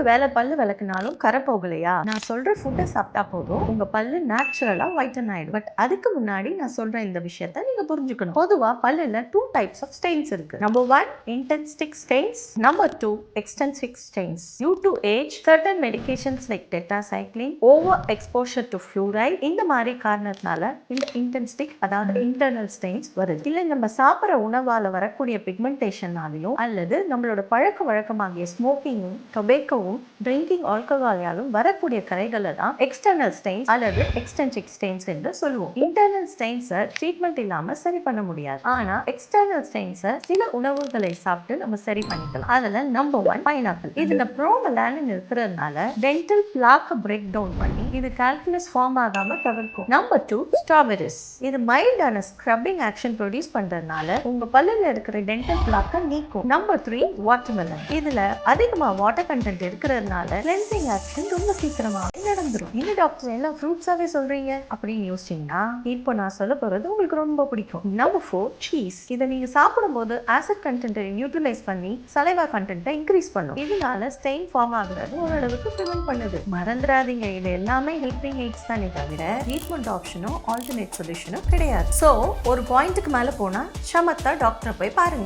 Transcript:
வேளை பல்லு விளக்குனாலும் கரை போகலையா? நான் சொல்ற ஃபுட்டை சாப்பிட்டா போதும் உங்க பல்லு நேச்சுரலா ஒயிட்டன் ஆயிடும். பட் அதுக்கு முன்னாடி நான் சொல்ற இந்த விஷயத்தை நீங்க புரிஞ்சுக்கணும். பொதுவா பல்லுல 2 டைப்ஸ் ஆஃப் ஸ்டெயின்ஸ் இருக்கு. Number 1 இன்டென்சிக் stains, number 2 extrinsic stains. Due to age, certain medications like tetracycline, over exposure to fluoride, இந்த மாதிரி காரணத்தினால இந்த இன்டென்சிக் அதாவது இன்டர்னல் ஸ்டெயின்ஸ் வருது. இல்ல நம்ம சாப்பிட்ற உணவால வரக்கூடிய பிக்மெண்டேஷனாலையும் அல்லது நம்மளோட பழக்க வழக்கமாகிய ஸ்மோக்கிங்கும் டொபேக்கோவும் ட்ரிங்கிங் ஆல்கஹாலாலும் வரக்கூடிய கரைகளை தான் எக்ஸ்டர்னல் ஸ்டெயின்ஸ் அல்லது எக்ஸ்டென்சிக் ஸ்டெயின்ஸ் என்று சொல்லுவோம். இன்டர்னல் ஸ்டெயின்ஸை ட்ரீட்மெண்ட் இல்லாம சரி பண்ண முடியாது. ஆனா எக்ஸ்டர்னல் ஸ்டெயின்ஸை சில உணவுகளை சாப்பிட்டு நம்ம சரி பண்ணிக்கலாம். அதுல நம்பர் 1 பைனாப்பிள். இதுல ப்ரோமெலானின் இருக்கிறதுனால டென்டல் பிளாக் பிரேக் டவுன் பண்ணி இது கால்குலஸ் ஃபார்ம் ஆகாம தவிர்க்கும். Number 2 strawberries. இது மைல்டான ஸ்க்ரப்பிங் ஆக்ஷன் ப்ரொடியூஸ் பண்றதுனால உங்க பல்லுல இருக்கிற டென்டல் பிளாக்கை நீக்கும். Number 3 watermelon. இதுல அதிகமா வாட்டர் கண்டென்ட் இருக்கிறதுனால கிளென்சிங் ஆக்ஷன் ரொம்ப சீக்கிரமா நடந்துரும். என்ன டாக்டர் எல்லாம் ஃப்ரூட்ஸாவே சொல்றீங்க அப்படின்னு யோசிச்சீங்கன்னா இப்போ நான் சொல்ல போறது உங்களுக்கு ரொம்ப பிடிக்கும். Number 4 cheese. இதை நீங்க சாப்பிடும்போது ஆசிட் கண்டென்ட்டை நியூட்ரலைஸ் பண்ணி சலைவா கண்டென்ட்டை இன்க்ரீஸ் பண்ணும். இதனால ஸ்டெயின் ஃபார்ம் ஆகுறது ஓரளவுக்கு ப்ரிவென்ட் பண்ணுது. மறந்துடாதீங்க, இது எல்லாமே ஹெல்பிங் எய்ட்ஸ் தானே தவிர ட்ரீட்மெண்ட் ஆப்ஷனோ ஆல்டர்னேட் சொல்யூஷனோ கிடையாது. ஸோ ஒரு பாயிண்ட்டுக்கு மேல போனா சமத்தா டாக்டரை போய் பாருங்க.